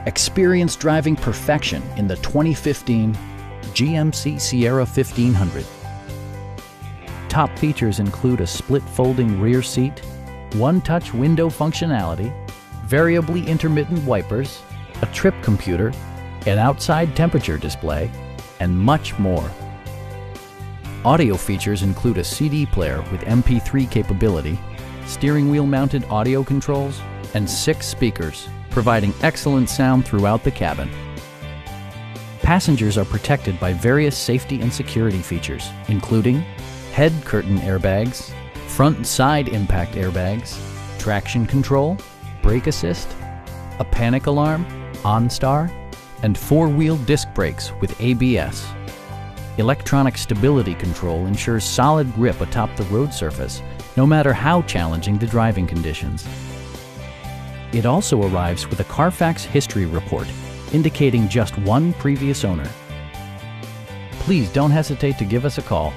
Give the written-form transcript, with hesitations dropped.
Experience driving perfection in the 2015 GMC Sierra 1500. Top features include a split folding rear seat, one-touch window functionality, variably intermittent wipers, a trip computer, an outside temperature display, and much more. Audio features include a CD player with MP3 capability, steering wheel mounted audio controls, and 6 speakers, providing excellent sound throughout the cabin. Passengers are protected by various safety and security features, including head curtain airbags, front and side impact airbags, traction control, brake assist, a panic alarm, OnStar, and 4-wheel disc brakes with ABS. Electronic stability control ensures solid grip atop the road surface, no matter how challenging the driving conditions. It also arrives with a Carfax history report, indicating just one previous owner. Please don't hesitate to give us a call.